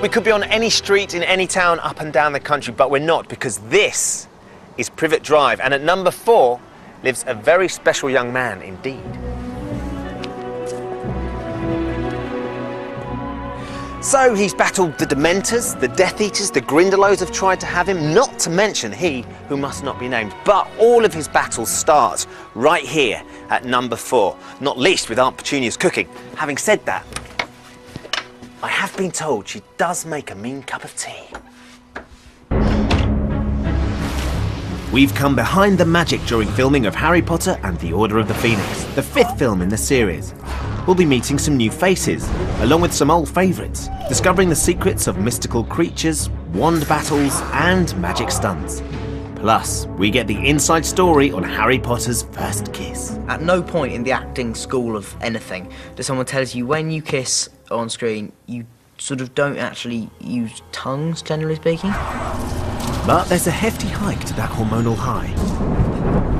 We could be on any street in any town up and down the country, but we're not, because this is Privet Drive, and at number 4 lives a very special young man indeed. So he's battled the Dementors, the Death Eaters, the Grindylows have tried to have him, not to mention he who must not be named. But all of his battles start right here at number 4, not least with Aunt Petunia's cooking. Having said that, I have been told she does make a mean cup of tea. We've come behind the magic during filming of Harry Potter and the Order of the Phoenix, the 5th film in the series. We'll be meeting some new faces, along with some old favourites, discovering the secrets of mystical creatures, wand battles and magic stunts. Plus, we get the inside story on Harry Potter's first kiss. At no point in the acting school of anything does someone tell you when you kiss on screen, you sort of don't actually use tongues, generally speaking. But there's a hefty hike to that hormonal high.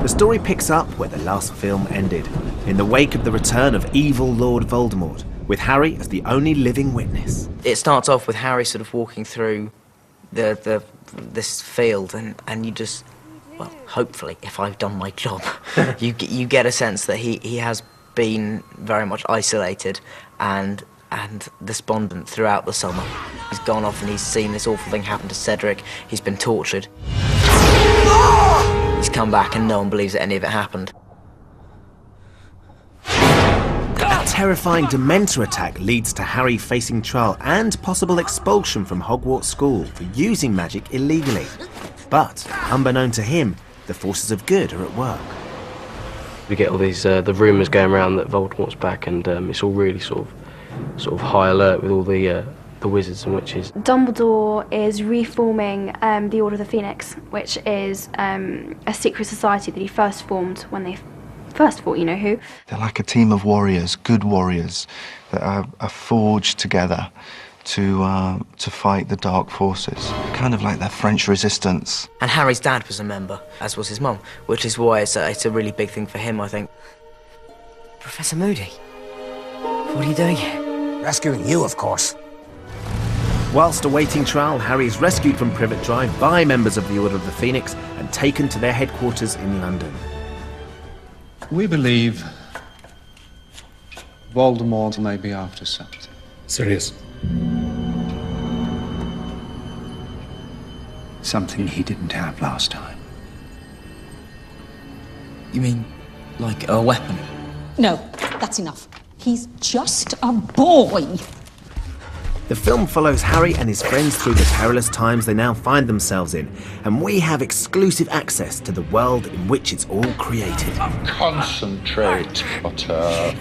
The story picks up where the last film ended, in the wake of the return of evil Lord Voldemort, with Harry as the only living witness. It starts off with Harry sort of walking through this field, and you just, well, hopefully, if I've done my job, you get a sense that he has been very much isolated and despondent throughout the summer. He's gone off and he's seen this awful thing happen to Cedric. He's been tortured. He's come back and no one believes that any of it happened. A terrifying Dementor attack leads to Harry facing trial and possible expulsion from Hogwarts School for using magic illegally. But, unbeknown to him, the forces of good are at work. We get all these the rumours going around that Voldemort's back, and it's all really sort of high alert with all the wizards and witches. Dumbledore is reforming the Order of the Phoenix, which is a secret society that he first formed when they first fought you-know-who. They're like a team of warriors, good warriors, that are forged together to fight the dark forces. Kind of like the French resistance. And Harry's dad was a member, as was his mum, which is why it's a really big thing for him, I think. Professor Moody, what are you doing here? Rescuing you, of course. Whilst awaiting trial, Harry is rescued from Privet Drive by members of the Order of the Phoenix and taken to their headquarters in London. We believe Voldemort may be after something. Serious? Something he didn't have last time. You mean, like a weapon? No, that's enough. He's just a boy. The film follows Harry and his friends through the perilous times they now find themselves in, and we have exclusive access to the world in which it's all created. Concentrate, Potter.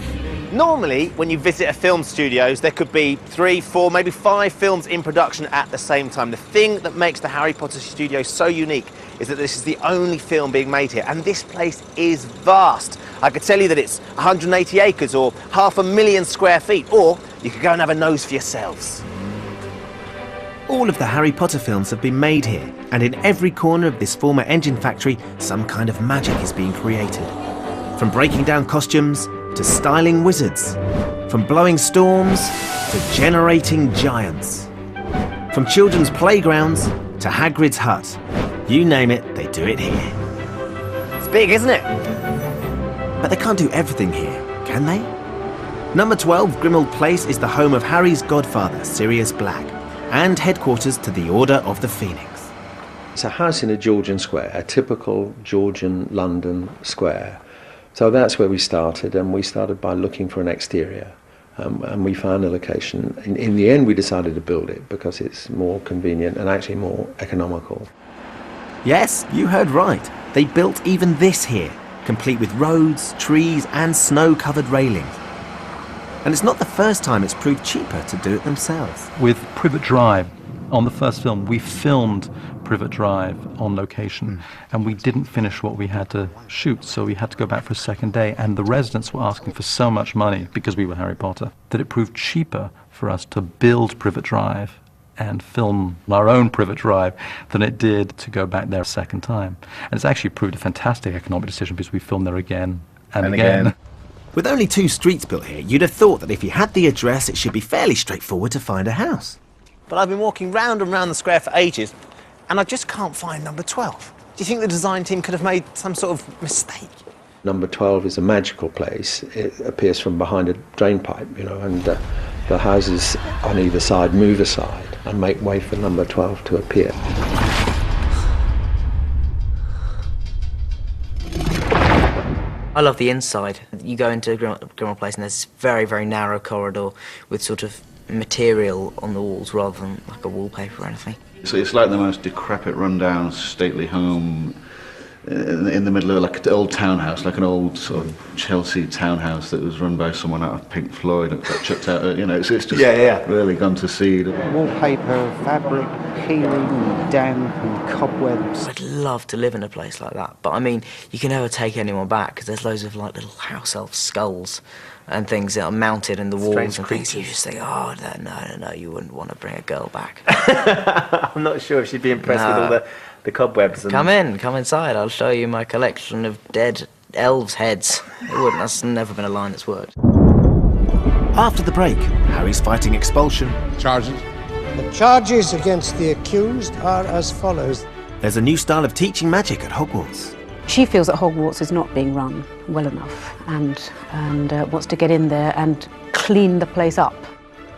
Normally, when you visit a film studios, there could be 3, 4, maybe 5 films in production at the same time. The thing that makes the Harry Potter studio so unique is that this is the only film being made here, and this place is vast. I could tell you that it's 180 acres or 500,000 square feet, or you could go and have a nose for yourselves. All of the Harry Potter films have been made here, and in every corner of this former engine factory, some kind of magic is being created. From breaking down costumes, to styling wizards. From blowing storms, to generating giants. From children's playgrounds, to Hagrid's hut. You name it, they do it here. It's big, isn't it? But they can't do everything here, can they? Number 12, Grimmauld Place, is the home of Harry's godfather, Sirius Black, and headquarters to the Order of the Phoenix. It's a house in a Georgian square, a typical Georgian London square. So that's where we started, and we started by looking for an exterior, and we found a location. In the end, we decided to build it because it's more convenient and actually more economical. Yes, you heard right. They built even this here, complete with roads, trees and snow-covered railings. And it's not the first time it's proved cheaper to do it themselves. With Privet Drive, on the first film, we filmed Privet Drive on location, and we didn't finish what we had to shoot, so we had to go back for a second day, and the residents were asking for so much money, because we were Harry Potter, that it proved cheaper for us to build Privet Drive and film our own Privet Drive than it did to go back there a second time. And it's actually proved a fantastic economic decision because we filmed there again and again. With only 2 streets built here, you'd have thought that if you had the address, it should be fairly straightforward to find a house. but I've been walking round and round the square for ages, and I just can't find number 12. Do you think the design team could have made some sort of mistake? Number 12 is a magical place. It appears from behind a drain pipe, you know, and the houses on either side move aside and make way for number 12 to appear. I love the inside. You go into Grimmauld Place and there's this very, very narrow corridor with sort of material on the walls rather than like a wallpaper or anything. So it's like the most decrepit, run-down, stately home in the middle of like an old townhouse, like an old sort of Chelsea townhouse that was run by someone out of Pink Floyd and got chucked out. You know, it's just really gone to seed. Wallpaper, fabric, peeling, damp and cobwebs. I'd love to live in a place like that, but I mean, you can never take anyone back because there's loads of like little house elf skulls and things that are mounted in the walls. Strange and creatures. things. You just think, oh no, you wouldn't want to bring a girl back. I'm not sure if she'd be impressed with all the cobwebs. And... Come inside. I'll show you my collection of dead elves' heads. It wouldn't. That's never been a line that's worked. After the break, Harry's fighting expulsion. Charges? The charges against the accused are as follows. There's a new style of teaching magic at Hogwarts. She feels that Hogwarts is not being run well enough and wants to get in there and clean the place up.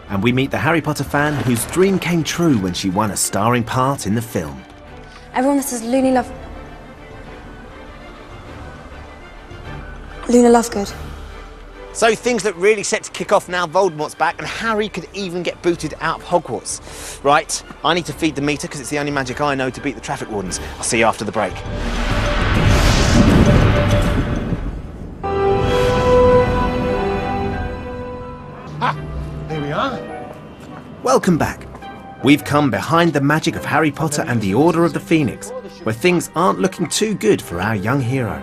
And we meet the Harry Potter fan whose dream came true when she won a starring part in the film. Everyone that says Luna Lovegood. So things look really set to kick off now. Voldemort's back and Harry could even get booted out of Hogwarts. Right, I need to feed the meter because it's the only magic I know to beat the traffic wardens. I'll see you after the break. Here we are. Welcome back. We've come behind the magic of Harry Potter and the Order of the Phoenix, where things aren't looking too good for our young hero.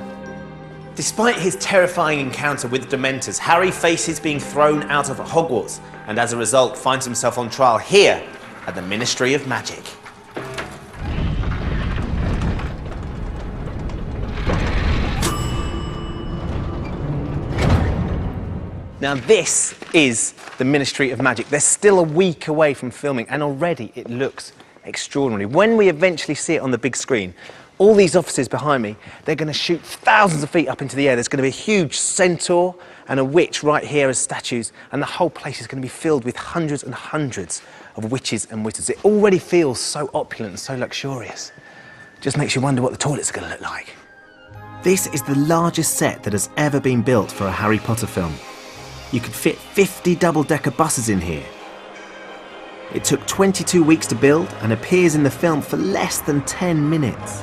Despite his terrifying encounter with Dementors, Harry faces being thrown out of Hogwarts and as a result finds himself on trial here at the Ministry of Magic. Now this is the Ministry of Magic. They're still a week away from filming and already it looks extraordinary. When we eventually see it on the big screen, all these offices behind me, they're going to shoot thousands of feet up into the air. There's going to be a huge centaur and a witch right here as statues, and the whole place is going to be filled with hundreds and hundreds of witches and wizards. It already feels so opulent and so luxurious. Just makes you wonder what the toilets are going to look like. This is the largest set that has ever been built for a Harry Potter film. You could fit 50 double-decker buses in here. It took 22 weeks to build and appears in the film for less than 10 minutes.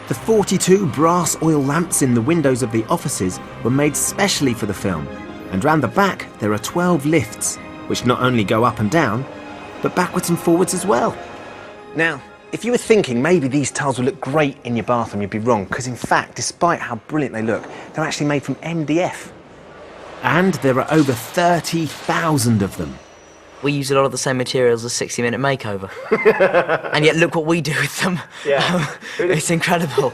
The 42 brass oil lamps in the windows of the offices were made specially for the film, and round the back there are 12 lifts, which not only go up and down, but backwards and forwards as well. Now, if you were thinking maybe these tiles would look great in your bathroom, you'd be wrong, because in fact, despite how brilliant they look, they're actually made from MDF. And there are over 30,000 of them. We use a lot of the same materials as 60-Minute Makeover. And yet look what we do with them. Yeah. It's incredible.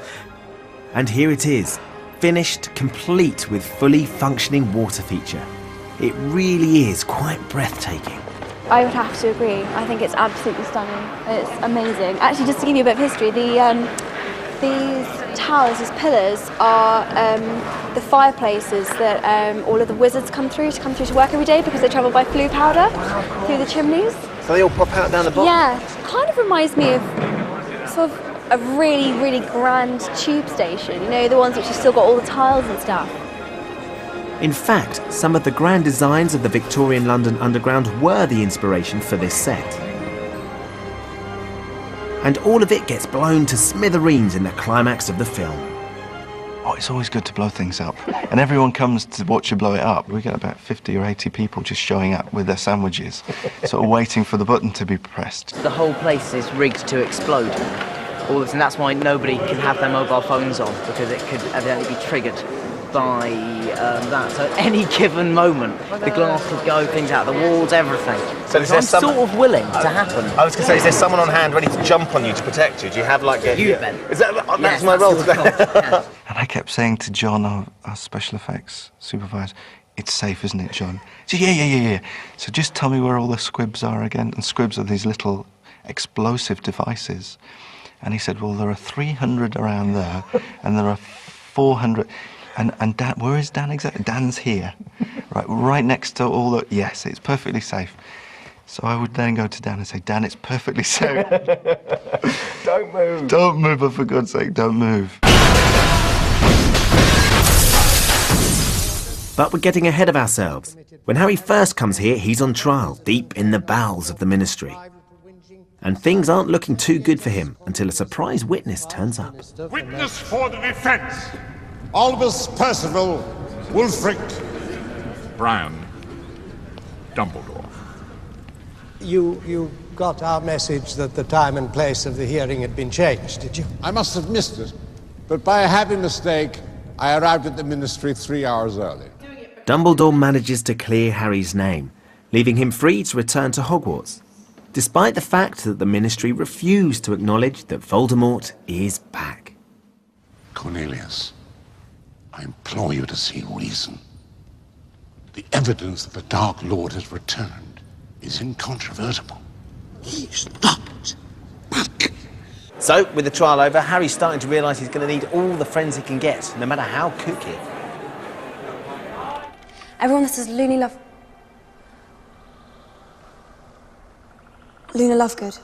And here it is, finished, complete with fully functioning water feature. It really is quite breathtaking. I would have to agree. I think it's absolutely stunning. It's amazing. Actually, just to give you a bit of history, these towers, these pillars, are the fireplaces that all of the wizards come through to work every day because they travel by flue powder through the chimneys. So they all pop out down the bottom? Yeah, kind of reminds me of sort of a really, really grand tube station. You know, the ones which have still got all the tiles and stuff. In fact, some of the grand designs of the Victorian London Underground were the inspiration for this set. And all of it gets blown to smithereens in the climax of the film. Oh, it's always good to blow things up. And everyone comes to watch you blow it up. We get about 50 or 80 people just showing up with their sandwiches, sort of waiting for the button to be pressed. The whole place is rigged to explode. All this, and that's why nobody can have their mobile phones on, because it could evidently be triggered by that. So at any given moment, the glass could go, things out of the walls, everything. So I'm sort of willing to happen. I was going to say, is there someone on hand ready to jump on you to protect you? Do you have like a... You Ben. Is that, that's yes, my role today? Yes. And I kept saying to John, our special effects supervisor, it's safe, isn't it, John? He said, yeah. So just tell me where all the squibs are again. And squibs are these little explosive devices. And he said, well, there are 300 around there, and there are 400. And Dan, where is Dan exactly? Dan's here, right next to all the. Yes, it's perfectly safe. So I would then go to Dan and say, Dan, it's perfectly safe. Don't move. Don't move, but for God's sake, don't move. But we're getting ahead of ourselves. When Harry first comes here, he's on trial, deep in the bowels of the ministry. And things aren't looking too good for him until a surprise witness turns up. Witness for the defence. Albus Percival, Wulfric, Brian, Dumbledore. You got our message that the time and place of the hearing had been changed, did you? I must have missed it, but by a happy mistake, I arrived at the ministry 3 hours early. Dumbledore manages to clear Harry's name, leaving him free to return to Hogwarts, despite the fact that the ministry refused to acknowledge that Voldemort is back. Cornelius, I implore you to see reason. The evidence that the Dark Lord has returned is incontrovertible. He's not back. So, with the trial over, Harry's starting to realise he's going to need all the friends he can get, no matter how kooky. Everyone that says Luna Lovegood.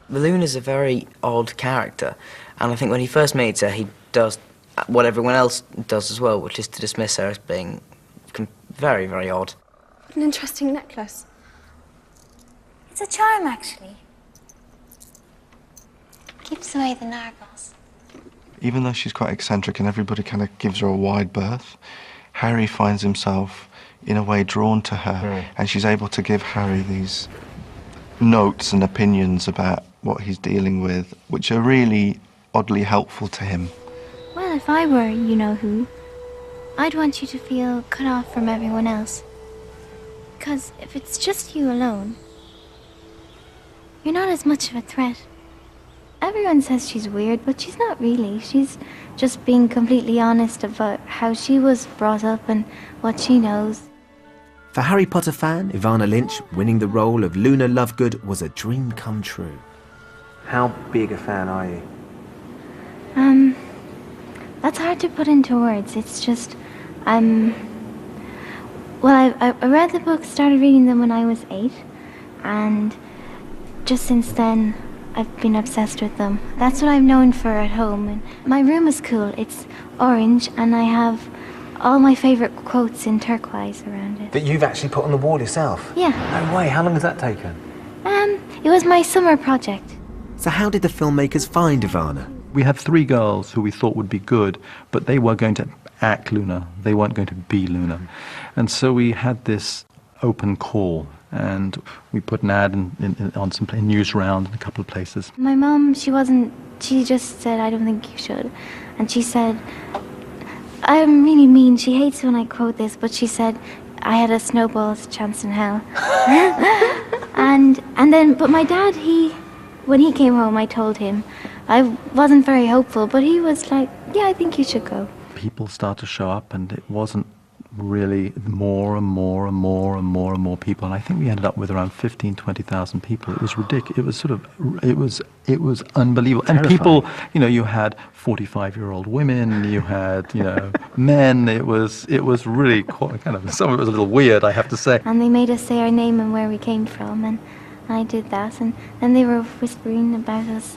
Luna's a very odd character, and I think when he first meets her, he does what everyone else does as well, which is to dismiss her as being very, very odd. What an interesting necklace. It's a charm, actually. Keeps away the nargles. Even though she's quite eccentric and everybody kind of gives her a wide berth, Harry finds himself, in a way, drawn to her, and she's able to give Harry these notes and opinions about what he's dealing with, which are really oddly helpful to him. Well, if I were you-know-who, I'd want you to feel cut off from everyone else. Because if it's just you alone, you're not as much of a threat. Everyone says she's weird, but she's not really. She's just being completely honest about how she was brought up and what she knows. For Harry Potter fan Ivana Lynch, winning the role of Luna Lovegood was a dream come true. How big a fan are you? That's hard to put into words. It's just, well, I read the books, started reading them when I was 8, and just since then, I've been obsessed with them. That's what I'm known for at home. And my room is cool. It's orange, and I have all my favourite quotes in turquoise around it. That you've actually put on the wall yourself? Yeah. No way, how long has that taken? It was my summer project. So how did the filmmakers find Ivana? We had 3 girls who we thought would be good, but they were going to act Luna. They weren't going to be Luna. And so we had this open call, and we put an ad on some news round in a couple of places. My mum, she just said, I don't think you should. And she said, I'm really mean, she hates when I quote this, but she said, I had a snowball's chance in hell. But my dad, when he came home, I told him, I wasn't very hopeful, but he was like, yeah, I think you should go. People start to show up, and it wasn't really more and more and more and more and more people, and I think we ended up with around 20,000 people. It was ridiculous. It was sort of, it was unbelievable. And people, you had 45-year-old women, you had, men. It was really quite kind of, some of it was a little weird, I have to say. And they made us say our name and where we came from, and I did that, and then they were whispering about us,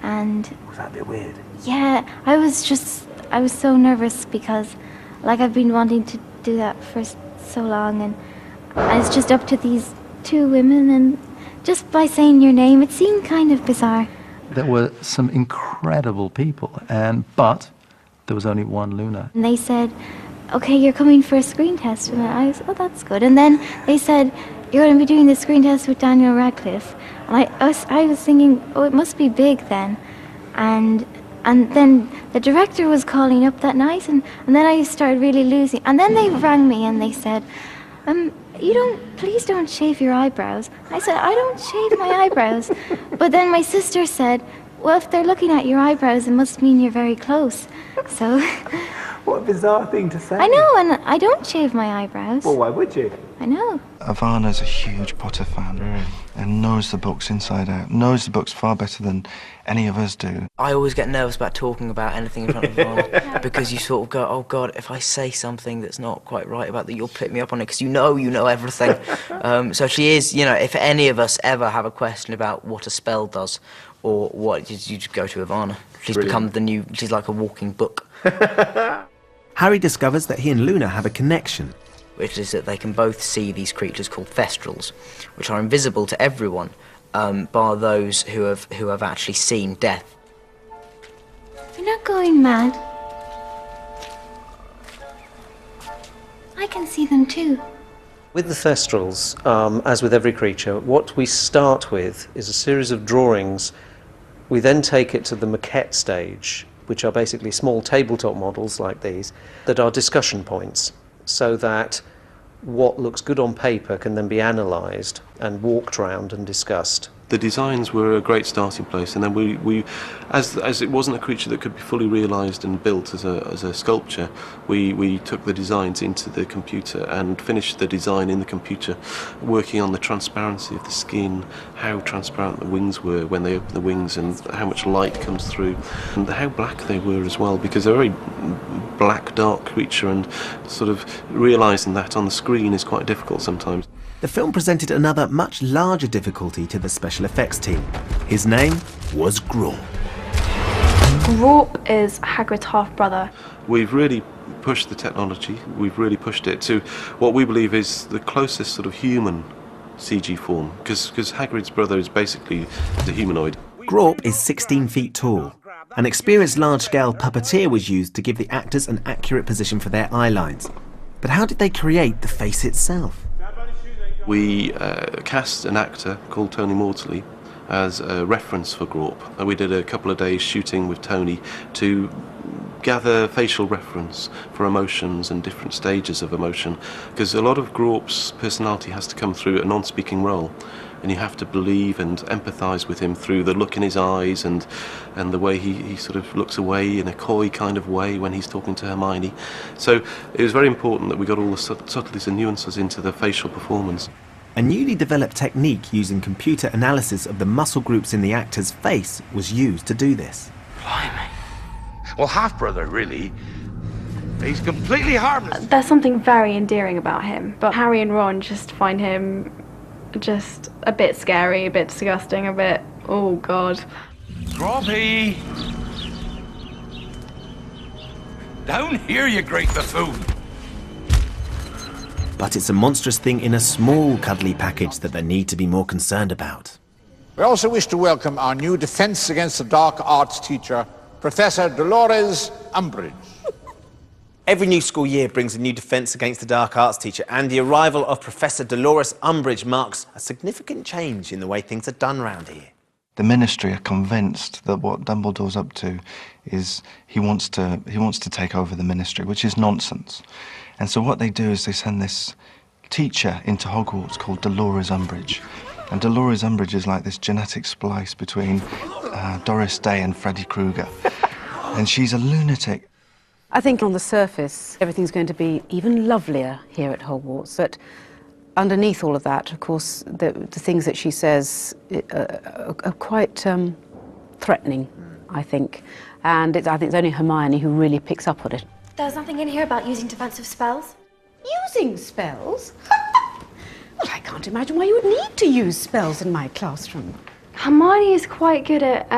and... Was that a bit weird? Yeah, I was so nervous because, I've been wanting to do that for so long, and it's just up to these 2 women, and just by saying your name, it seemed kind of bizarre. There were some incredible people, but there was only one Luna. And they said, okay, you're coming for a screen test, and I was, oh, that's good. And then they said, you're going to be doing the screen test with Daniel Radcliffe. And I was thinking, oh, it must be big then. And then the director was calling up that night, and then I started really losing. And then they rang me and they said, please don't shave your eyebrows. I said, I don't shave my eyebrows. But then my sister said, well, if they're looking at your eyebrows, it must mean you're very close. So What a bizarre thing to say. I know, and I don't shave my eyebrows. Well, why would you? I know. Ivana's a huge Potter fan and knows the books inside out, knows the books far better than any of us do. I always get nervous about talking about anything in front of Ivana because you sort of go, oh God, if I say something that's not quite right about that, you'll pick me up on it because you know everything. So she is, you know, if any of us ever have a question about what a spell does or what, you just go to Ivana. She's become the new, she's like a walking book. Harry discovers that he and Luna have a connection, which is that they can both see these creatures called thestrals, which are invisible to everyone, bar those who have actually seen death. You're not going mad. I can see them too. With the thestrals, as with every creature, what we start with is a series of drawings. We then take it to the maquette stage, which are basically small tabletop models like these, that are discussion points, so that what looks good on paper can then be analysed and walked around and discussed. The designs were a great starting place, and then we as it wasn't a creature that could be fully realised and built as a sculpture, we took the designs into the computer and finished the design in the computer, working on the transparency of the skin, how transparent the wings were when they open the wings, and how much light comes through, and how black they were as well, because they're a very black, dark creature, and sort of realising that on the screen is quite difficult sometimes. The film presented another much larger difficulty to the special effects team. His name was Grawp. Grawp is Hagrid's half-brother. We've really pushed the technology, we've really pushed it to what we believe is the closest sort of human CG form, because Hagrid's brother is basically the humanoid. Grawp is 16 feet tall. An experienced large-scale puppeteer was used to give the actors an accurate position for their eye lines. But how did they create the face itself? We cast an actor called Tony Mortley as a reference for Grawp, and we did a couple of days shooting with Tony to gather facial reference for emotions and different stages of emotion, because a lot of Grawp's personality has to come through a non-speaking role, and you have to believe and empathise with him through the look in his eyes and the way he sort of looks away in a coy kind of way when he's talking to Hermione. So it was very important that we got all the subtleties and nuances into the facial performance. A newly developed technique using computer analysis of the muscle groups in the actor's face was used to do this. Blimey. Well, half-brother, really. He's completely harmless. There's something very endearing about him, but Harry and Ron just find him just a bit scary, a bit disgusting, a bit, oh God. Grawpy! Down here, you great buffoon! But it's a monstrous thing in a small, cuddly package that they need to be more concerned about. We also wish to welcome our new Defence Against the Dark Arts teacher, Professor Dolores Umbridge. Every new school year brings a new Defence Against the Dark Arts teacher, and the arrival of Professor Dolores Umbridge marks a significant change in the way things are done round here. The Ministry are convinced that what Dumbledore's up to is he wants to take over the Ministry, which is nonsense. And so what they do is they send this teacher into Hogwarts called Dolores Umbridge. And Dolores Umbridge is like this genetic splice between Doris Day and Freddy Krueger. And she's a lunatic. I think on the surface, everything's going to be even lovelier here at Hogwarts, but underneath all of that, of course, the things that she says are quite threatening, I think. And I think it's only Hermione who really picks up on it. There's nothing in here about using defensive spells. Using spells? Well, I can't imagine why you would need to use spells in my classroom. Hermione is quite good at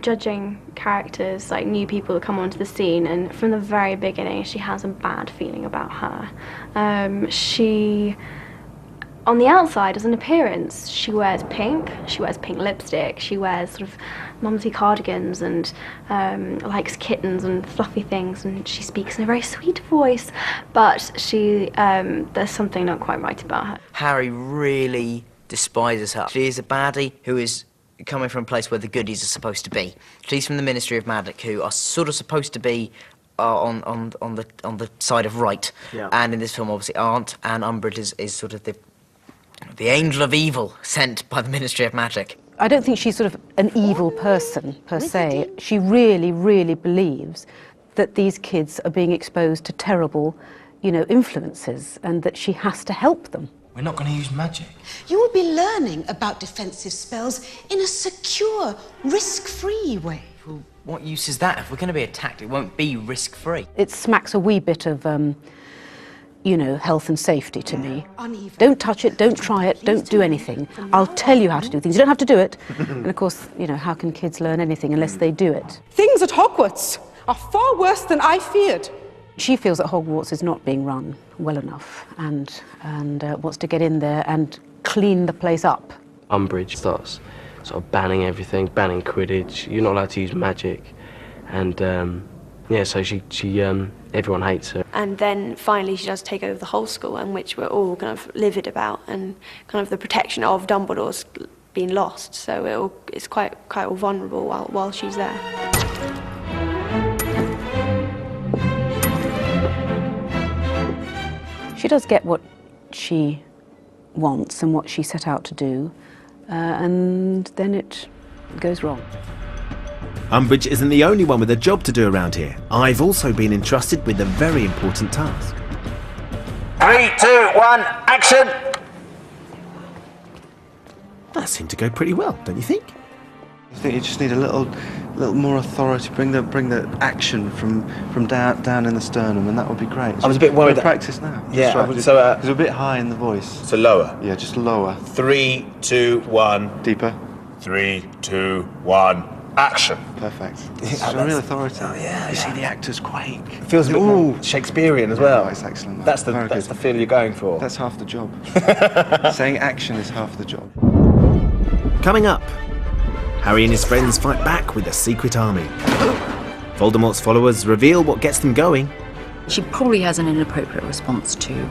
judging characters, like new people that come onto the scene, and from the very beginning she has a bad feeling about her. She, on the outside, as an appearance, she wears pink lipstick, she wears sort of mumsy cardigans and likes kittens and fluffy things, and she speaks in a very sweet voice, but there's something not quite right about her. Harry really despises her. She is a baddie who is coming from a place where the goodies are supposed to be. She's from the Ministry of Magic, who are sort of supposed to be on the side of right, yeah. And in this film obviously aren't, and Umbridge is sort of the angel of evil sent by the Ministry of Magic. I don't think she's sort of an evil person, per se. She really, really believes that these kids are being exposed to terrible, influences, and that she has to help them. We're not going to use magic. You will be learning about defensive spells in a secure, risk-free way. Well, what use is that? If we're going to be attacked, it won't be risk-free. It smacks a wee bit of, health and safety to me. Don't touch it, don't try it, don't do anything. I'll tell you how to do things. You don't have to do it. And of course, how can kids learn anything unless they do it? Things at Hogwarts are far worse than I feared. She feels that Hogwarts is not being run well enough and wants to get in there and clean the place up. Umbridge starts sort of banning everything, banning Quidditch. You're not allowed to use magic, and so she everyone hates her. And then finally she does take over the whole school, and which we're all kind of livid about, and kind of the protection of Dumbledore's been lost. So it's quite vulnerable while she's there. She does get what she wants and what she set out to do, and then it goes wrong. Umbridge isn't the only one with a job to do around here. I've also been entrusted with a very important task. 3, 2, 1, action! That seemed to go pretty well, don't you think? I think you just need a little more authority. Bring the action from down in the sternum, and that would be great. I was a bit worried. Practice now. Yeah. Right. It's a bit high in the voice. So lower. Yeah, just lower. 3, 2, 1. Deeper. 3, 2, 1. Action. Perfect. It's a real authority. Oh yeah. You see the actors quake. It feels a bit more Shakespearean as well. Oh, it's excellent. That's the feel you're going for. That's half the job. Saying action is half the job. Coming up, Harry and his friends fight back with a secret army. Voldemort's followers reveal what gets them going. She probably has an inappropriate response to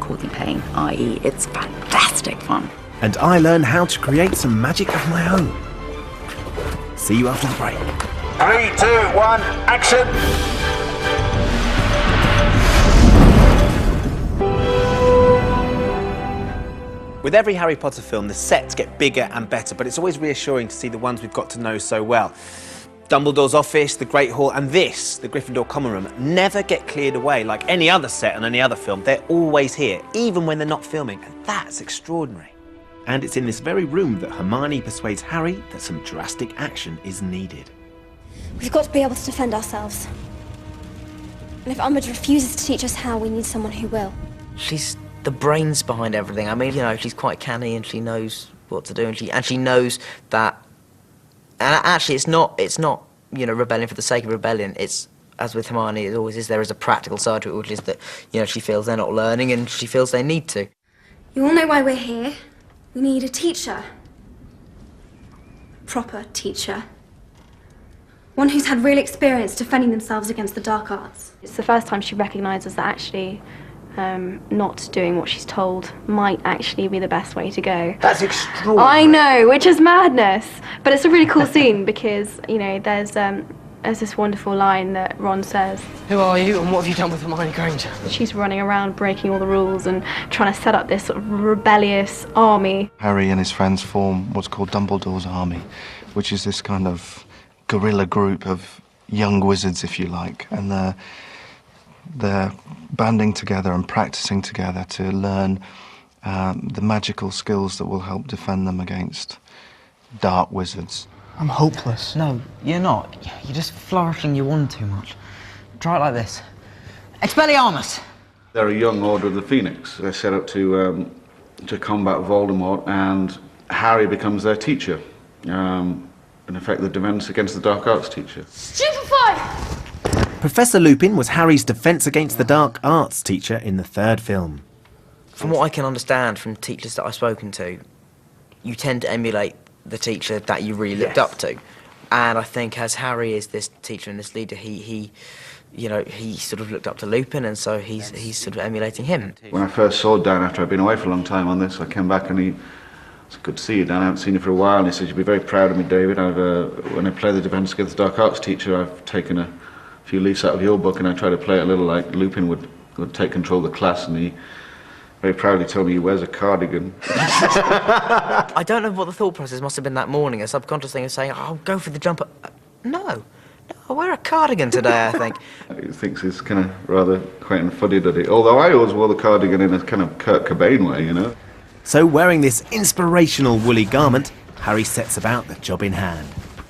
causing pain, i.e. it's fantastic fun. And I learn how to create some magic of my own. See you after the break. 3, 2, 1, action! With every Harry Potter film, the sets get bigger and better, but it's always reassuring to see the ones we've got to know so well. Dumbledore's office, the Great Hall, and this, the Gryffindor Common Room, never get cleared away like any other set on any other film. They're always here, even when they're not filming, and that's extraordinary. And it's in this very room that Hermione persuades Harry that some drastic action is needed. We've got to be able to defend ourselves. And if Umbridge refuses to teach us how, we need someone who will. She's the brains behind everything. I mean, she's quite canny and she knows what to do, and she knows that. And actually, it's not rebellion for the sake of rebellion. It's, as with Hermione, it always is. There is a practical side to it, which is that she feels they're not learning and she feels they need to. You all know why we're here. We need a teacher. Proper teacher. One who's had real experience defending themselves against the dark arts. It's the first time she recognises that actually not doing what she's told might actually be the best way to go. That's extraordinary. I know, which is madness. But it's a really cool scene because, there's this wonderful line that Ron says. Who are you and what have you done with Hermione Granger? She's running around breaking all the rules and trying to set up this sort of rebellious army. Harry and his friends form what's called Dumbledore's army, which is this kind of guerrilla group of young wizards, if you like, and they're banding together and practicing together to learn the magical skills that will help defend them against dark wizards. I'm hopeless. No, you're not. You're just flourishing your wand too much. Try it like this. Expelliarmus! They're a young Order of the Phoenix. They're set up to combat Voldemort, and Harry becomes their teacher. In effect, the defense against the dark arts teacher. Stupefy! Professor Lupin was Harry's defense against the dark arts teacher in the third film. From what I can understand from teachers that I've spoken to, you tend to emulate the teacher that you really looked up to. And I think as Harry is this teacher and this leader, he sort of looked up to Lupin, and so he's sort of emulating him. When I first saw Dan after I'd been away for a long time on this, I came back and it's good to see you, Dan. I haven't seen you for a while. And he said, you'll be very proud of me, David. When I play the defense against the dark arts teacher, I've taken a few leaves out of your book and I try to play it a little like Lupin would take control of the class, and he very proudly told me he wears a cardigan. I don't know what the thought process must have been that morning, a subconscious thing of saying, oh, go for the jumper. No, I'll wear a cardigan today, I think. He thinks it's kind of rather quaint and fuddy-duddy. Although I always wore the cardigan in a kind of Kurt Cobain way, you know. So wearing this inspirational woolly garment, Harry sets about the job in hand.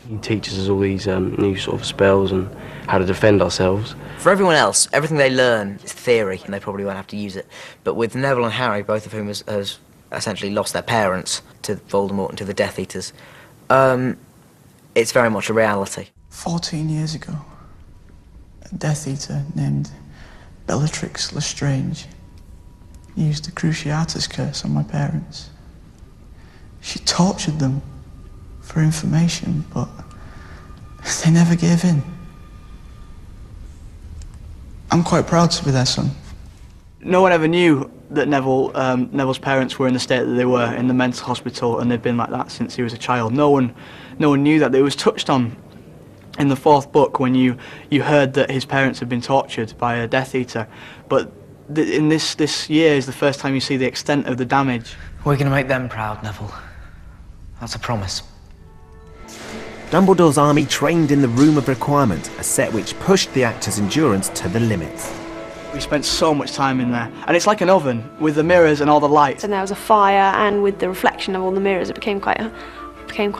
He teaches us all these new sort of spells and how to defend ourselves. For everyone else, everything they learn is theory, and they probably won't have to use it. But with Neville and Harry, both of whom has essentially lost their parents to Voldemort and to the Death Eaters, it's very much a reality. 14 years ago, a Death Eater named Bellatrix Lestrange used the Cruciatus curse on my parents. She tortured them for information, but they never gave in. I'm quite proud to be their son. No one ever knew that Neville's parents were in the state that they were, in the mental hospital, and they've been like that since he was a child. No one knew that. It was touched on in the 4th book when you heard that his parents had been tortured by a Death Eater. But in this year is the first time you see the extent of the damage. We're going to make them proud, Neville. That's a promise. Dumbledore's army trained in the Room of Requirement, a set which pushed the actors' endurance to the limits. We spent so much time in there, and it's like an oven with the mirrors and all the lights. And there was a fire, and with the reflection of all the mirrors, it became quite a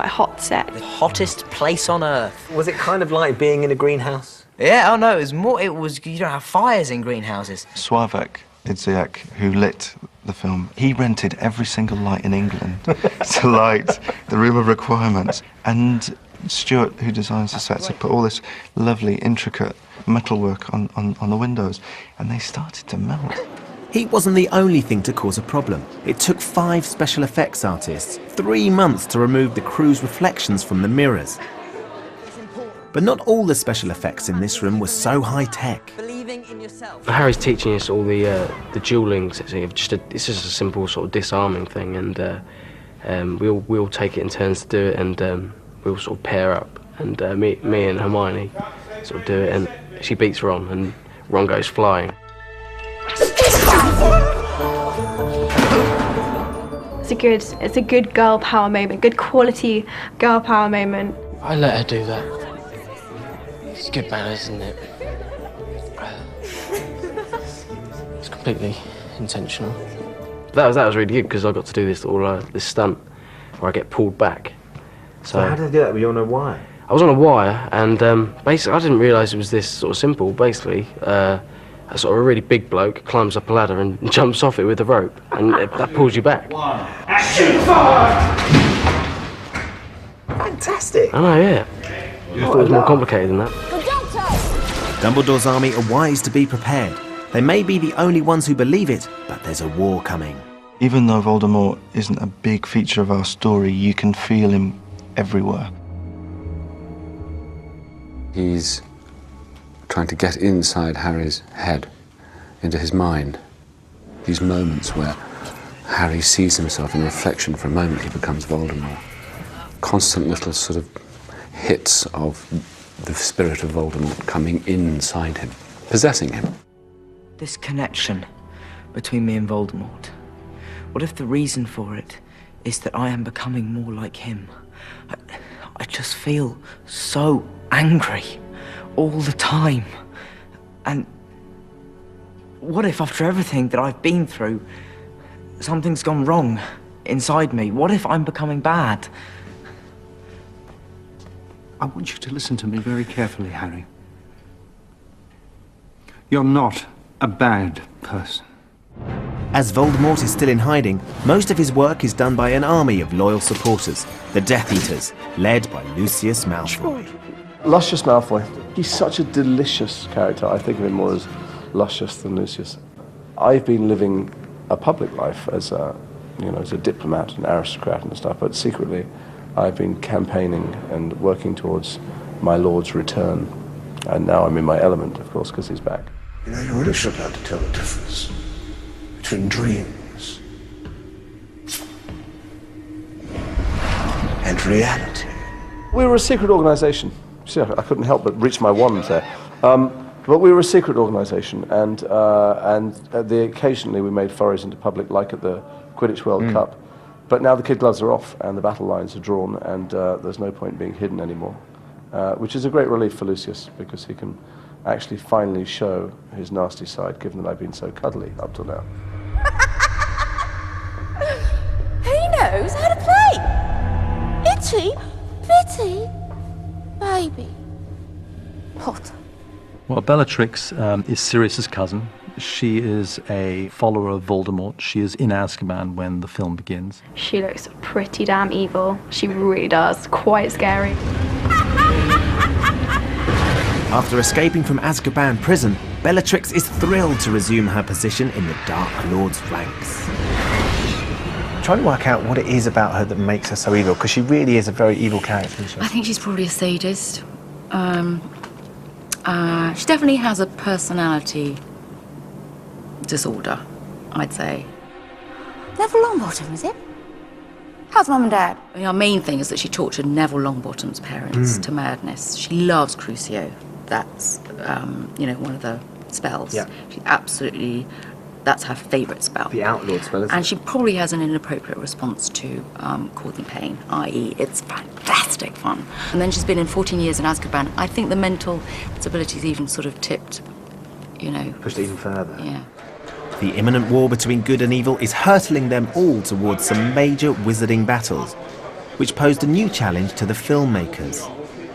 hot set. The hottest place on earth. Was it kind of like being in a greenhouse? Yeah, oh no, it was, you don't have fires in greenhouses. Sławek Idziak, who lit the film, he rented every single light in England to light the Room of Requirements. And Stuart, who designs the sets, had put all this lovely, intricate metalwork on the windows, and they started to melt. Heat wasn't the only thing to cause a problem. It took 5 special effects artists 3 months to remove the crew's reflections from the mirrors. But not all the special effects in this room were so high-tech. Harry's teaching us all the dueling. It's just a simple sort of disarming thing, and we all take it in turns to do it, and we all sort of pair up, and me and Hermione sort of do it, and she beats Ron, and Ron goes flying. It's a good girl power moment, good quality girl power moment. I let her do that. It's good manners, isn't it? It's completely intentional. That was really good because I got to do this stunt where I get pulled back. So how did they do that? Were you on a wire? I was on a wire, and basically I didn't realise it was this sort of simple. Basically, a sort of a really big bloke climbs up a ladder and jumps off it with a rope, and that pulls you back. Action! Fire! Fantastic! I know, yeah. I thought it was more complicated than that. Dumbledore's army are wise to be prepared. They may be the only ones who believe it, but there's a war coming. Even though Voldemort isn't a big feature of our story, you can feel him everywhere. He's trying to get inside Harry's head, into his mind. These moments where Harry sees himself in reflection, for a moment he becomes Voldemort. Constant little sort of hits of the spirit of Voldemort coming inside him, possessing him. This connection between me and Voldemort, what if the reason for it is that I am becoming more like him? I just feel so angry all the time. And what if after everything that I've been through, something's gone wrong inside me? What if I'm becoming bad? I want you to listen to me very carefully, Harry. You're not a bad person. As Voldemort is still in hiding, most of his work is done by an army of loyal supporters, the Death Eaters, led by Lucius Malfoy. Lucius Malfoy. He's such a delicious character. I think of him more as luscious than Lucius. I've been living a public life as a diplomat, an aristocrat and stuff, but secretly I've been campaigning and working towards my lord's return. And now I'm in my element, of course, because he's back. You know, you really should learn to tell the difference between dreams and reality. We were a secret organisation. See, I couldn't help but reach my wand there. But we were a secret organisation, and occasionally we made forays into public, like at the Quidditch World Cup. But now the kid gloves are off, and the battle lines are drawn, and there's no point being hidden anymore. which is a great relief for Lucius, because he can actually finally show his nasty side, given that I've been so cuddly up till now. He knows how to play. Itty bitty baby Potter. Well, Bellatrix is Sirius's cousin. She is a follower of Voldemort. She is in Azkaban when the film begins. She looks pretty damn evil. She really does. Quite scary. After escaping from Azkaban prison, Bellatrix is thrilled to resume her position in the Dark Lord's ranks. I'm trying to work out what it is about her that makes her so evil, because she really is a very evil character, isn't she? I think she's probably a sadist. She definitely has a personality disorder, I'd say. Neville Longbottom, is it? How's Mum and Dad? I mean, our main thing is that she tortured Neville Longbottom's parents to madness. She loves Crucio. That's, you know, one of the spells. Yeah. She absolutely, that's her favourite spell. The outlawed spell, isn't And it? she probably has an inappropriate response to causing pain, i.e. it's fantastic fun. And then she's been in 14 years in Azkaban. I think the mental abilities even sort of tipped, you know. Pushed even further. Yeah. The imminent war between good and evil is hurtling them all towards some major wizarding battles, which posed a new challenge to the filmmakers.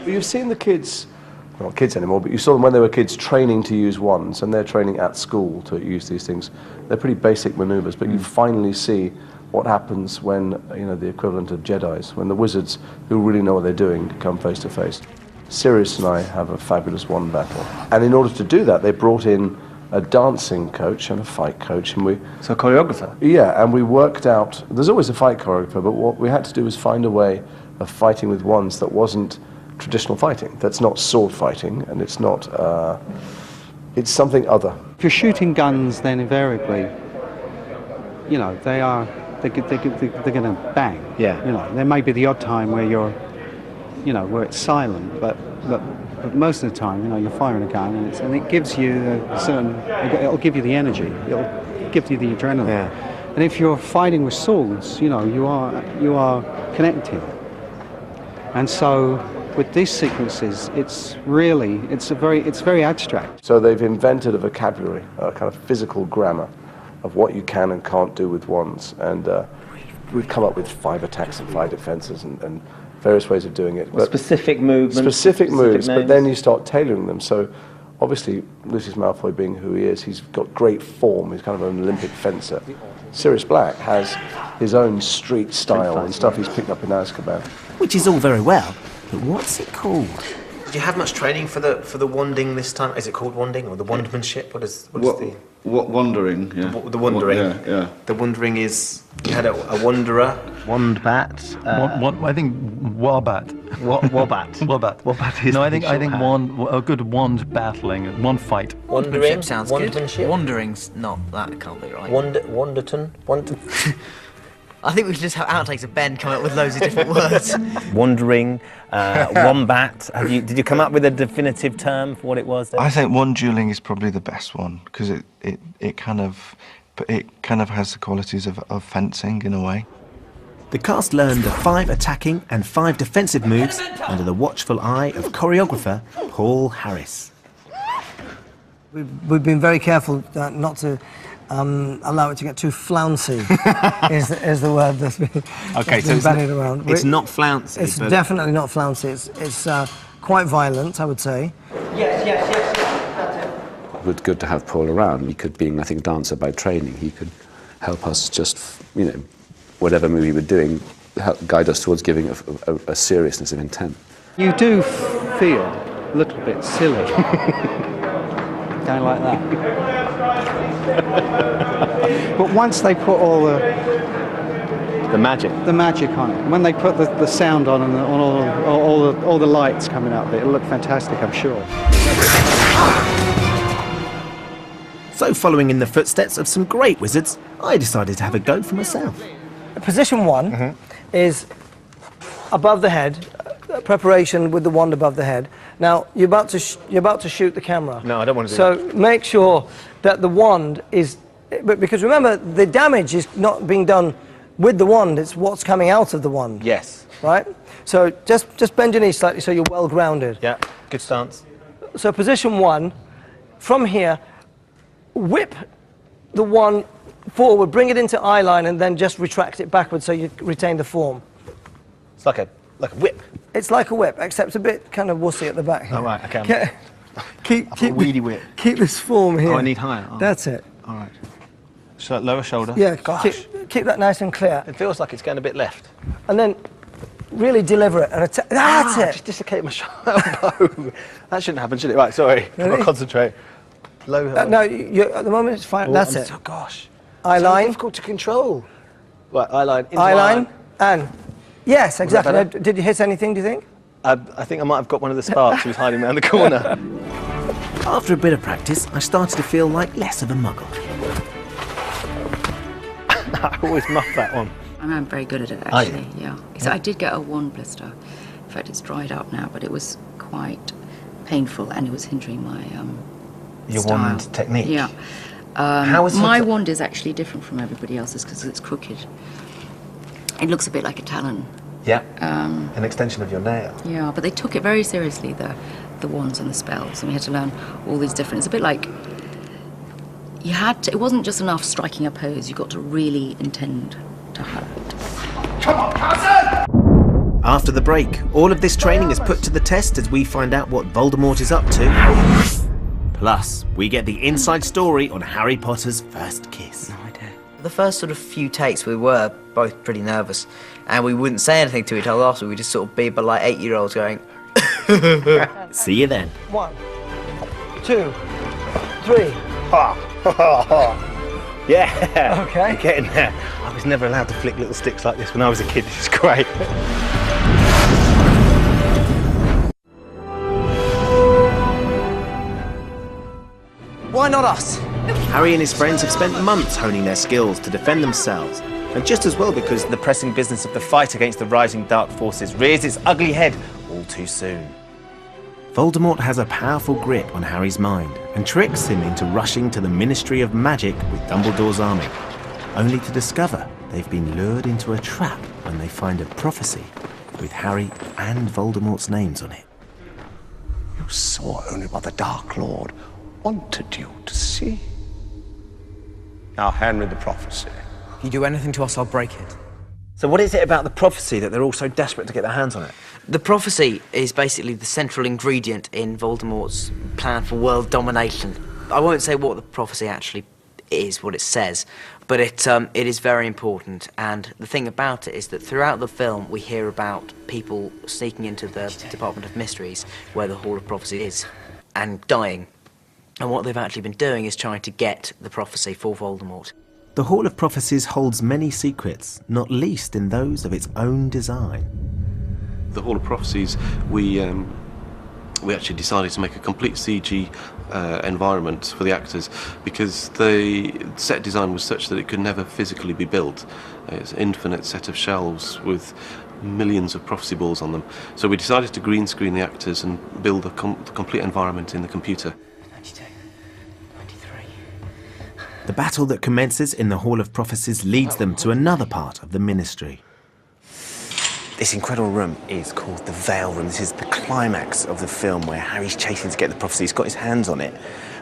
You've seen the kids, well, not kids anymore, but you saw them when they were kids training to use wands, and they're training at school to use these things. They're pretty basic maneuvers, but you finally see what happens when, you know, the equivalent of Jedis, when the wizards who really know what they're doing come face to face. Sirius and I have a fabulous wand battle, and in order to do that, they brought in a dancing coach and a fight coach, and we... So a choreographer? Yeah, and we worked out... There's always a fight choreographer, but what we had to do was find a way of fighting with wands that wasn't traditional fighting, that's not sword fighting, and it's not... it's something other. If you're shooting guns, then invariably, you know, they're going to bang. Yeah. You know, there may be the odd time where you're, you know, where it's silent, but most of the time, you know, you're firing a gun, and it gives you a certain, it'll give you the energy, it'll give you the adrenaline. Yeah. And if you're fighting with swords, you know, you are connecting. And so with these sequences, it's very abstract. So they've invented a vocabulary, a kind of physical grammar of what you can and can't do with wands, and we've come up with 5 attacks and 5 defenses and various ways of doing it. But specific movements. Specific moves, names. but then you start tailoring them. So obviously, Lucius Malfoy being who he is, he's got great form, he's kind of an Olympic fencer. Sirius Black has his own street style and stuff he's picked up in Azkaban. Which is all very well, but what's it called? Did you have much training for the wanding this time? Is it called wanding or the wandmanship? What is the... What wandering? Yeah. The wandering. Yeah. The wandering is you had a wanderer. Wandbat. I think Wabat. Wabat. Wabat is. No, I think a good wand battling, wand fight. Wandering sounds Wandmanship? good. Wandering's not that, can't be right. Wanderton. I think we should just have outtakes of Ben coming up with loads of different words. Wandering, wombat. Did you come up with a definitive term for what it was? I think wand dueling is probably the best one, because it kind of has the qualities of fencing in a way. The cast learned the 5 attacking and 5 defensive moves under the watchful eye of choreographer Paul Harris. We've been very careful not to allow it to get too flouncy, is the word that's been, bandied around. It's not flouncy. It's definitely not flouncy. It's quite violent, I would say. Yes. It was good to have Paul around. He could, being, I think, dancer by training, he could help us just, you know, whatever move we were doing, help guide us towards giving a seriousness of intent. You do feel a little bit silly. Kind of like that. But once they put all the magic on it, when they put the sound on and all the lights coming out of it, it'll look fantastic, I'm sure. So, following in the footsteps of some great wizards, I decided to have a go for myself. Position 1 is above the head, preparation with the wand above the head. Now, you're about to shoot the camera. No, I don't want to do that. So make sure that the wand is... Because remember, the damage is not being done With the wand, it's what's coming out of the wand. Yes. Right? So just bend your knees slightly so you're well grounded. Yeah, good stance. So position 1, from here, whip the wand forward, bring it into eye line, and then just retract it backwards so you retain the form. It's like a whip. It's like a whip, except a bit kind of wussy at the back. Oh, right, okay. Keep weedy whip. Keep this form here. Oh, I need higher. Oh. That's it. All right. So lower shoulder. Yeah, gosh. Keep that nice and clear. It feels like it's going a bit left. And then really deliver it. And that's it. Just dislocate my elbow. That shouldn't happen, should it? Right, sorry. I've got to concentrate. Low. No, at the moment it's fine. That's it. Oh, gosh. Eye line. So difficult to control. Right, eye line. Eye line. And yes, exactly. Now, did you hit anything, do you think? I think I might have got one of the sparks who was hiding around the corner. After a bit of practice, I started to feel like less of a muggle. I always muff that one. I'm very good at it, actually, yeah. So I did get a wand blister. In fact, it's dried up now, but it was quite painful and it was hindering my Your style. wand technique? Yeah. How is my wand is actually different from everybody else's because it's crooked. It looks a bit like a talon. Yeah, an extension of your nail. Yeah, but they took it very seriously, the wands and the spells, and we had to learn all these different... It's a bit like... You had to... It wasn't just enough striking a pose, you got to really intend to hurt. Come on, cousin! After the break, all of this training is put to the test as we find out what Voldemort is up to. Plus, we get the inside story on Harry Potter's first kiss. No idea. The first sort of few takes, we were both pretty nervous, and we wouldn't say anything to each other after. We just sort of be but like 8-year-olds going. See you then. 1, 2, 3. Yeah. Okay. You're getting there. I was never allowed to flick little sticks like this when I was a kid. This is great. Why not us? Harry and his friends have spent months honing their skills to defend themselves. And just as well because the pressing business of the fight against the rising dark forces rears its ugly head all too soon. Voldemort has a powerful grip on Harry's mind and tricks him into rushing to the Ministry of Magic with Dumbledore's army, only to discover they've been lured into a trap when they find a prophecy with Harry and Voldemort's names on it. You saw only what the Dark Lord wanted you to see. Now hand me the prophecy. If you do anything to us, I'll break it. So what is it about the prophecy that they're all so desperate to get their hands on it? The prophecy is basically the central ingredient in Voldemort's plan for world domination. I won't say what the prophecy actually is, what it says, but it is very important. And the thing about it is that throughout the film, we hear about people sneaking into the Department of Mysteries, where the Hall of Prophecy is, and dying. And what they've actually been doing is trying to get the prophecy for Voldemort. The Hall of Prophecies holds many secrets, not least in those of its own design. The Hall of Prophecies, we actually decided to make a complete CG environment for the actors because the set design was such that it could never physically be built. It's an infinite set of shelves with millions of prophecy balls on them. So we decided to green screen the actors and build the complete environment in the computer. The battle that commences in the Hall of Prophecies leads them to another part of the Ministry. This incredible room is called the Veil Room. This is the climax of the film where Harry's chasing to get the prophecy. He's got his hands on it,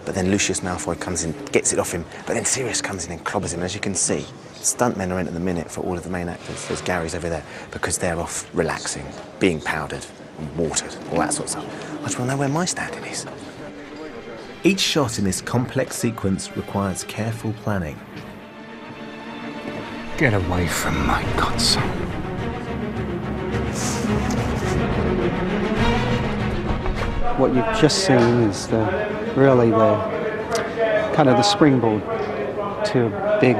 but then Lucius Malfoy comes in, gets it off him, but then Sirius comes in and clobbers him. As you can see, stuntmen are in at the minute for all of the main actors. There's Gary's over there because they're off relaxing, being powdered and watered, all that sort of stuff. I just want to know where my standing is. Each shot in this complex sequence requires careful planning. Get away from my godson. What you've just seen is really the kind of the springboard to a big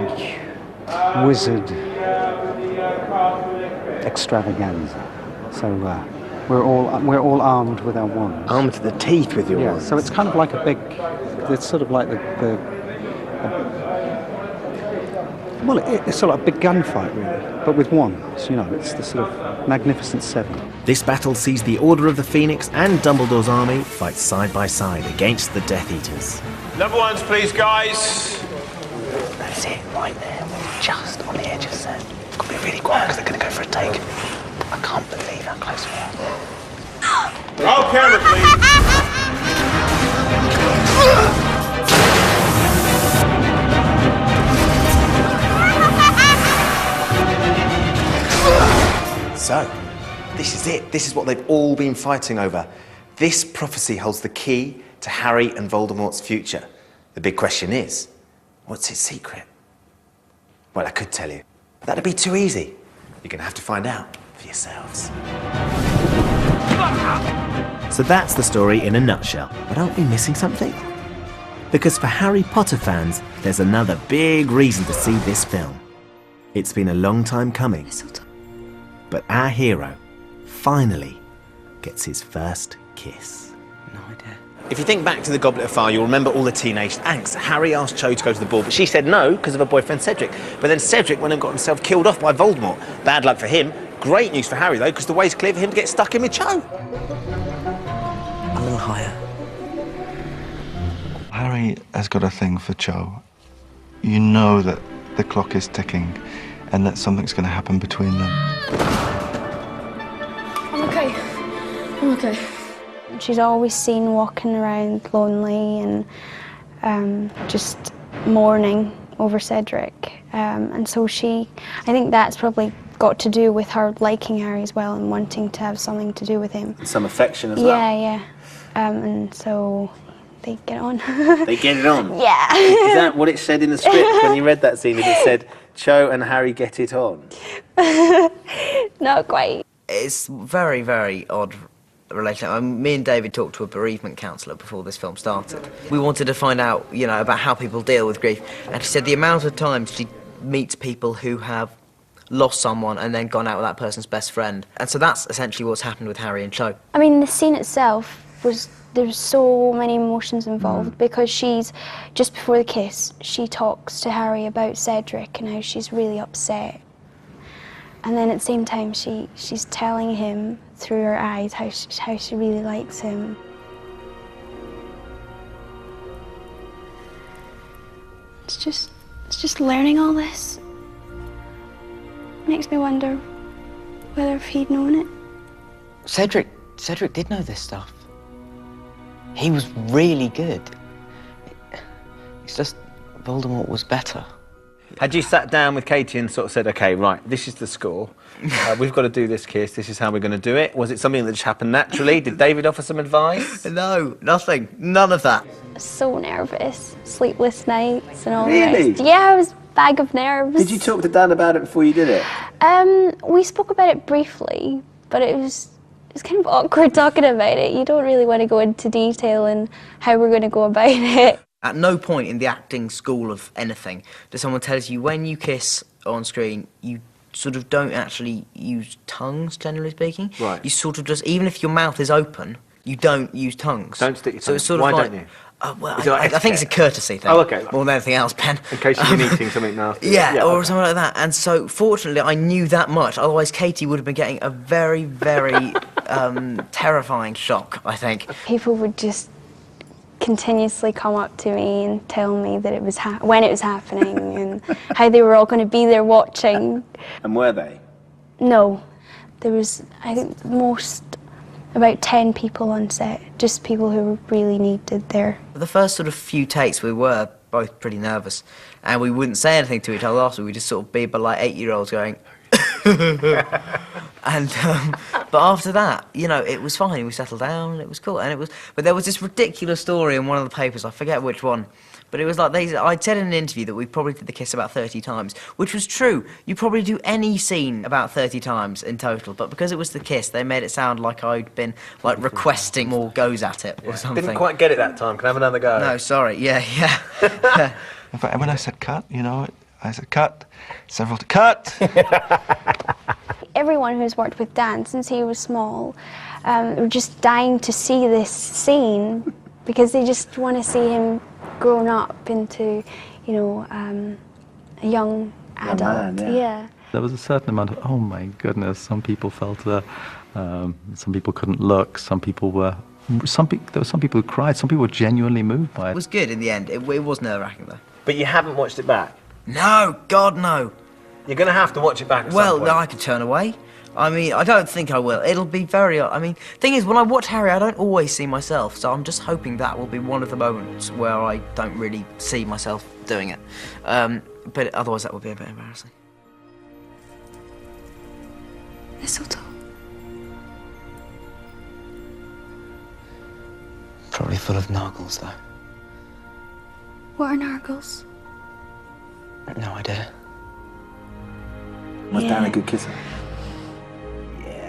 wizard extravaganza. So we're all armed with our wands. Armed to the teeth with your wands? So it's kind of like a big, it's sort of like well, it's sort of a big gunfight, really, but with wands, you know, it's the sort of Magnificent Seven. This battle sees the Order of the Phoenix and Dumbledore's army fight side by side against the Death Eaters. Number ones, please, guys. That's it, right there. We're just on the edge of set. Got to be really quiet because they're going to go for a take. I can't believe how close we are. Roll camera, please. So, this is it. This is what they've all been fighting over. This prophecy holds the key to Harry and Voldemort's future. The big question is, what's its secret? Well, I could tell you, but that'd be too easy. You're going to have to find out for yourselves. So that's the story in a nutshell. But aren't we missing something? Because for Harry Potter fans, there's another big reason to see this film. It's been a long time coming. But our hero finally gets his first kiss. No idea. If you think back to the Goblet of Fire, you'll remember all the teenage angst. Harry asked Cho to go to the ball, but she said no because of her boyfriend Cedric. But then Cedric went and got himself killed off by Voldemort. Bad luck for him. Great news for Harry, though, because the way's clear for him to get stuck in with Cho. A little higher. Harry has got a thing for Cho. You know that the clock is ticking and that something's going to happen between them. I'm okay. I'm okay. She's always seen walking around lonely and just mourning over Cedric. And so I think that's probably got to do with her liking Harry as well and wanting to have something to do with him. Some affection as well. Yeah. And so they get on. They get it on? Yeah. Is that what it said in the script when you read that scene? It said, Cho and Harry get it on? Not quite. It's very, very odd relationship. Me and David talked to a bereavement counsellor before this film started. We wanted to find out, about how people deal with grief. And she said the amount of times she meets people who have lost someone and then gone out with that person's best friend. And so that's essentially what's happened with Harry and Cho. I mean, the scene itself there's so many emotions involved because just before the kiss, she talks to Harry about Cedric and how she's really upset. And then at the same time, she's telling him through her eyes how she really likes him. It's just learning all this. Makes me wonder whether if he'd known it. Cedric did know this stuff. He was really good. It's just Voldemort was better. Had you sat down with Katie and sort of said, OK, right, this is the score. We've got to do this kiss. This is how we're going to do it. Was it something that just happened naturally? Did David offer some advice? No, nothing. None of that. So nervous. Sleepless nights and all Really? that. Yeah, I was a bag of nerves. Did you talk to Dan about it before you did it? We spoke about it briefly, but it was kind of awkward talking about it. You don't really want to go into detail and how we're going to go about it. At no point in the acting school of anything does someone tell you when you kiss on screen, you sort of don't actually use tongues, generally speaking. Right. You sort of just, even if your mouth is open, you don't use tongues. Don't stick your tongue. So it's sort Why of like, don't you? Well, Is it like I think it's a courtesy thing. Oh, OK. More than anything else, Ben. In case you're eating something nasty. Yeah, or okay. something like that. And so, fortunately, I knew that much. Otherwise, Katie would have been getting a very, very terrifying shock, I think. People would just continuously come up to me and tell me that it was when it was happening and how they were all going to be there watching. And were they? No. There was, I think, about 10 people on set, just people who were really needed there. The first sort of few takes, we were both pretty nervous, and we wouldn't say anything to each other after. We'd just sort of be like 8-year-olds going, and but after that, it was fine. We settled down, and it was cool. But there was this ridiculous story in one of the papers. I forget which one. But it was like I'd said in an interview that we probably did the kiss about 30 times, which was true. You probably do any scene about 30 times in total, but because it was the kiss, they made it sound like I'd been requesting more goes at it or something. Didn't quite get it that time. Can I have another go? No, sorry. Yeah. In fact, when I said cut, I said cut, several to cut. Everyone who's worked with Dan since he was small, were just dying to see this scene because they just want to see him grown up into, a young adult. Man, yeah. There was a certain amount of, oh my goodness, some people felt some people couldn't look, there were some people who cried, some people were genuinely moved by it. It was good in the end. It was nerve-wracking though. But you haven't watched it back? No, God no. You're going to have to watch it back at some point. No, I could turn away. I mean, I don't think I will. It'll be very... I mean, thing is, when I watch Harry, I don't always see myself, so I'm just hoping that will be one of the moments where I don't really see myself doing it. But otherwise, that would be a bit embarrassing. Mistletoe. Probably full of nargles, though. What are nargles? No idea. Was Dan a good kisser?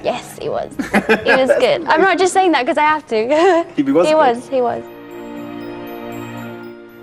Yes, he was. He was good. I'm not just saying that because I have to. He was He good. was. He was.